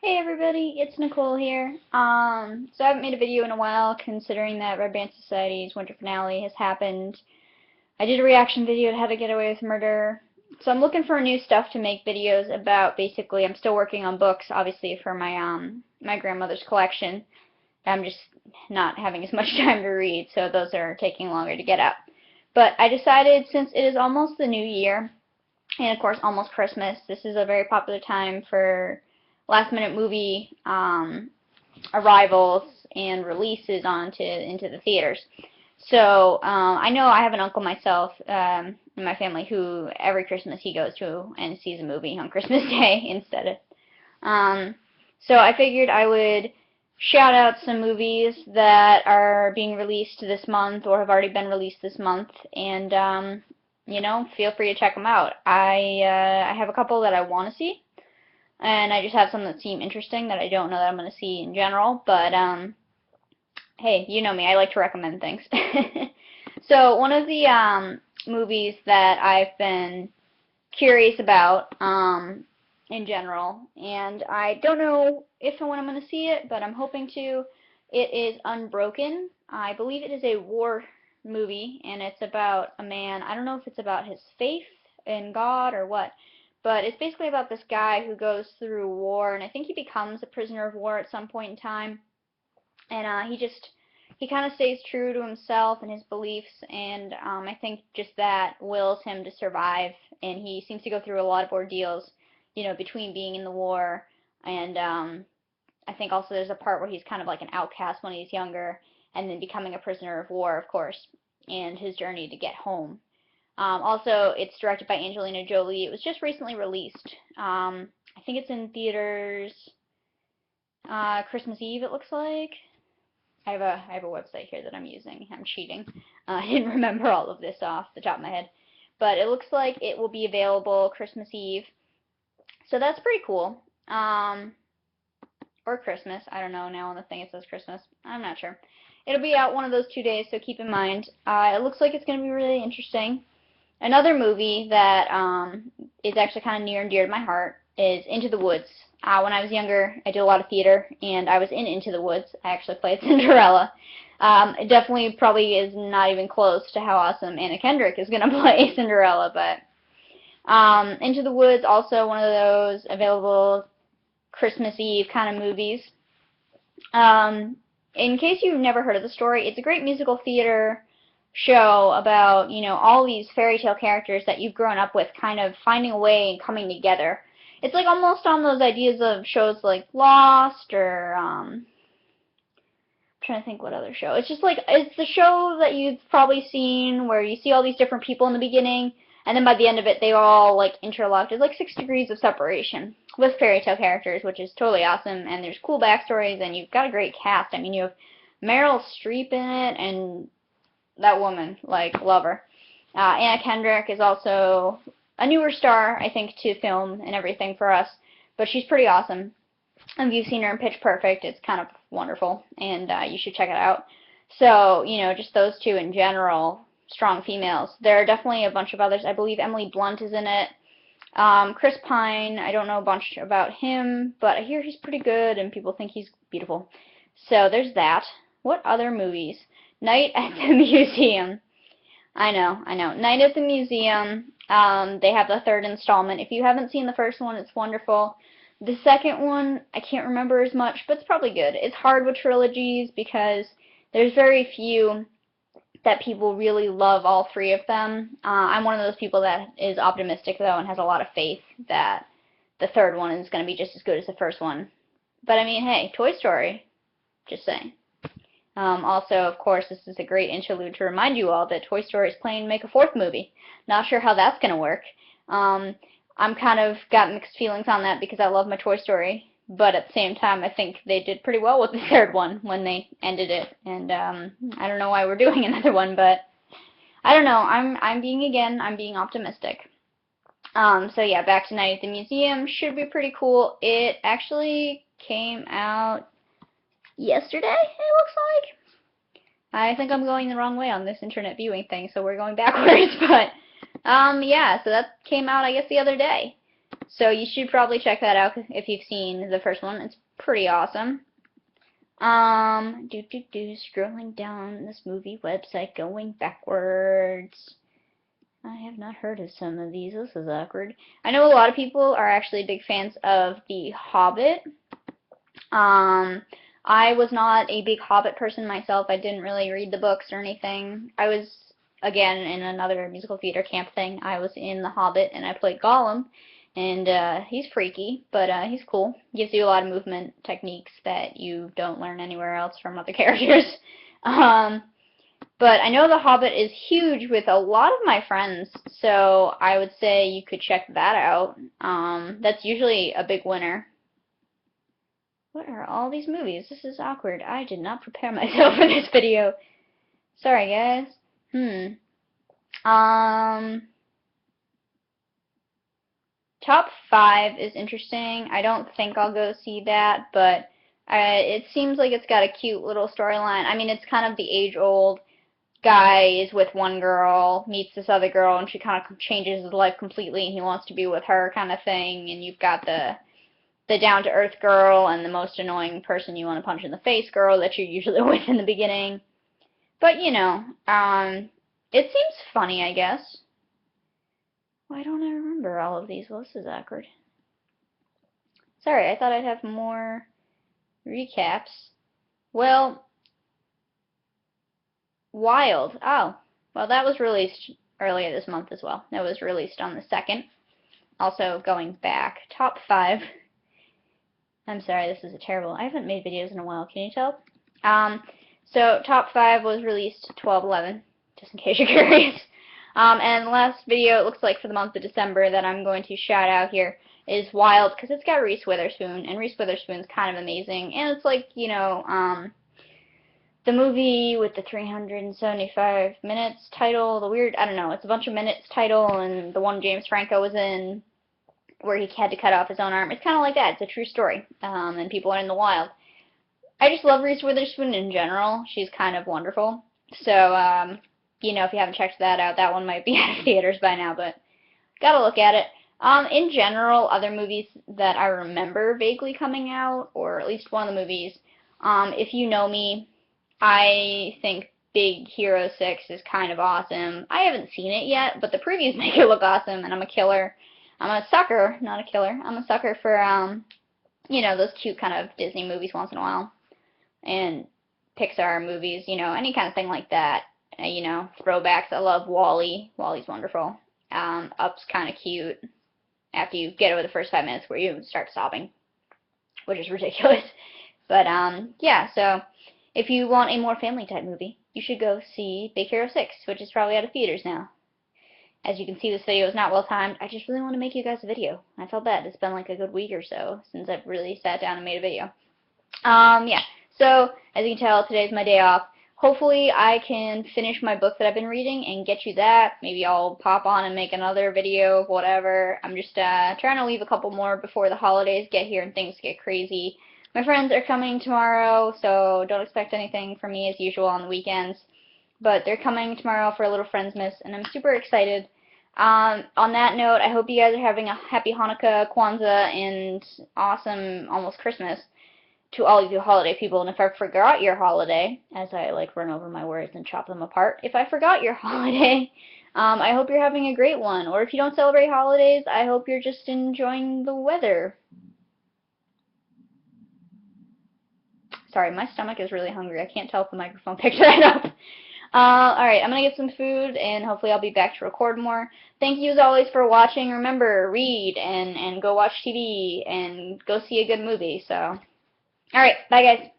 Hey everybody, it's Nicole here. So I haven't made a video in a while considering that Red Band Society's winter finale has happened. I did a reaction video to How to Get Away with Murder. So I'm looking for new stuff to make videos about. Basically, I'm still working on books, obviously, for my grandmother's collection. I'm just not having as much time to read, so those are taking longer to get up. But I decided, since it is almost the new year, and of course almost Christmas, this is a very popular time for last minute movie arrivals and releases into the theaters. So I know I have an uncle myself in my family who every Christmas he goes to and sees a movie on Christmas Day instead of. Um, so I figured I would shout out some movies that are being released this month or have already been released this month, and feel free to check them out. I have a couple that I want to see, and I just have some that seem interesting that I don't know that I'm going to see in general, but hey, you know me, I like to recommend things. So one of the movies that I've been curious about in general, and I don't know if and when I'm going to see it, but I'm hoping to. It is Unbroken. I believe it is a war movie, and it's about a man. I don't know if it's about his faith in God or what, but it's basically about this guy who goes through war, and I think he becomes a prisoner of war at some point in time, and he kind of stays true to himself and his beliefs, and I think just that wills him to survive, and he seems to go through a lot of ordeals, between being in the war and I think also there's a part where he's kind of like an outcast when he's younger, and then becoming a prisoner of war, of course, and his journey to get home. Also, it's directed by Angelina Jolie. It was just recently released. I think it's in theaters Christmas Eve, it looks like. I have a website here that I'm using. I'm cheating. I didn't remember all of this off the top of my head. But it looks like it will be available Christmas Eve. So that's pretty cool. Or Christmas. I don't know. Now on the thing it says Christmas. I'm not sure. It'll be out one of those 2 days, so keep in mind. It looks like it's going to be really interesting. Another movie that is actually kind of near and dear to my heart is Into the Woods. When I was younger, I did a lot of theater, and I was in Into the Woods. I actually played Cinderella. It definitely probably is not even close to how awesome Anna Kendrick is going to play Cinderella, but Into the Woods, also one of those available Christmas Eve kind of movies. In case you've never heard of the story, it's a great musical theater show about, all these fairy tale characters that you've grown up with kind of finding a way and coming together. It's like almost on those ideas of shows like Lost or I'm trying to think what other show. It's just like it's the show that you've probably seen where you see all these different people in the beginning, and then by the end of it they all like interlocked. It's like 6 degrees of separation with fairy tale characters, which is totally awesome, and there's cool backstories, and you've got a great cast. I mean, you have Meryl Streep in it, and that woman, like, love her. Anna Kendrick is also a newer star, I think, to film and everything for us, but she's pretty awesome. If you've seen her in Pitch Perfect, it's kind of wonderful, and you should check it out. So, just those two in general, strong females. There are definitely a bunch of others. I believe Emily Blunt is in it. Chris Pine, I don't know a bunch about him, but I hear he's pretty good, and people think he's beautiful. So there's that. What other movies? Night at the Museum. I know. Night at the Museum. They have the third installment. If you haven't seen the first one, it's wonderful. The second one, I can't remember as much, but it's probably good. It's hard with trilogies because there's very few that people really love all three of them. I'm one of those people that is optimistic, though, and has a lot of faith that the third one is going to be just as good as the first one. But, I mean, hey, Toy Story. Just saying. Also, of course, this is a great interlude to remind you all that Toy Story is planning to make a fourth movie. Not sure how that's going to work. I'm kind of got mixed feelings on that because I love my Toy Story, but at the same time, I think they did pretty well with the third one when they ended it, and I don't know why we're doing another one, but I don't know. I'm being optimistic. So yeah, back to Night at the Museum should be pretty cool. It actually came out yesterday, it looks like. I think I'm going the wrong way on this internet viewing thing, so we're going backwards, but yeah, so that came out, I guess, the other day. So you should probably check that out if you've seen the first one. It's pretty awesome. Scrolling down this movie website, going backwards. I have not heard of some of these. This is awkward. I know a lot of people are actually big fans of The Hobbit. I was not a big Hobbit person myself. I didn't really read the books or anything. I was, again, in another musical theater camp thing. I was in The Hobbit, and I played Gollum. And he's freaky, but he's cool. Gives you a lot of movement techniques that you don't learn anywhere else from other characters. But I know The Hobbit is huge with a lot of my friends, so I would say you could check that out. That's usually a big winner. What are all these movies? This is awkward. I did not prepare myself for this video. Sorry, guys. Top 5 is interesting. I don't think I'll go see that, but it seems like it's got a cute little storyline. I mean, it's kind of the age-old guy is with one girl, meets this other girl, and she kind of changes his life completely, and he wants to be with her kind of thing, and you've got the down-to-earth girl and the most annoying person you want to punch in the face girl that you're usually with in the beginning. But, you know, it seems funny, I guess. Why don't I remember all of these? Well, this is awkward. Sorry, I thought I'd have more recaps. Well, Wild. Oh, well, that was released earlier this month as well. That was released on the 2nd. Also, going back, top 5. I'm sorry, this is terrible. I haven't made videos in a while, can you tell? So, top 5 was released 12/11, just in case you're curious. And the last video, it looks like for the month of December, that I'm going to shout out here is Wild, because it's got Reese Witherspoon, and Reese Witherspoon's kind of amazing. And it's like, you know, the movie with the 375 minutes title, the weird, I don't know, it's a bunch of minutes title, and the one James Franco was in, where he had to cut off his own arm. It's kind of like that. It's a true story, and people are in the wild. I just love Reese Witherspoon in general. She's kind of wonderful. So, you know, if you haven't checked that out, that one might be out of theaters by now, but gotta look at it. In general, other movies that I remember vaguely coming out, or at least one of the movies, if you know me, I think Big Hero 6 is kind of awesome. I haven't seen it yet, but the previews make it look awesome, and I'm a killer. I'm a sucker, not a killer. I'm a sucker for, you know, those cute kind of Disney movies once in a while. And Pixar movies, you know, any kind of thing like that. You know, throwbacks. I love WALL-E. WALL-E's wonderful. Up's kind of cute after you get over the first 5 minutes where you start sobbing, which is ridiculous. But, yeah, so if you want a more family-type movie, you should go see Big Hero 6, which is probably out of theaters now. As you can see, this video is not well-timed. I just really want to make you guys a video. I felt bad. It's been like a good week or so since I've really sat down and made a video. Yeah, so as you can tell, today's my day off. Hopefully I can finish my book that I've been reading and get you that. Maybe I'll pop on and make another video, whatever. I'm just trying to leave a couple more before the holidays get here and things get crazy. My friends are coming tomorrow, so don't expect anything from me as usual on the weekends. But they're coming tomorrow for a little Friendsmas, and I'm super excited. On that note, I hope you guys are having a happy Hanukkah, Kwanzaa, and awesome almost Christmas to all of you holiday people. And if I forgot your holiday, as I like run over my words and chop them apart, if I forgot your holiday, I hope you're having a great one. Or if you don't celebrate holidays, I hope you're just enjoying the weather. Sorry, my stomach is really hungry. I can't tell if the microphone picked that up. Alright, I'm going to get some food, and hopefully I'll be back to record more. Thank you as always for watching. Remember, read, and go watch TV, and go see a good movie. So, alright, bye guys.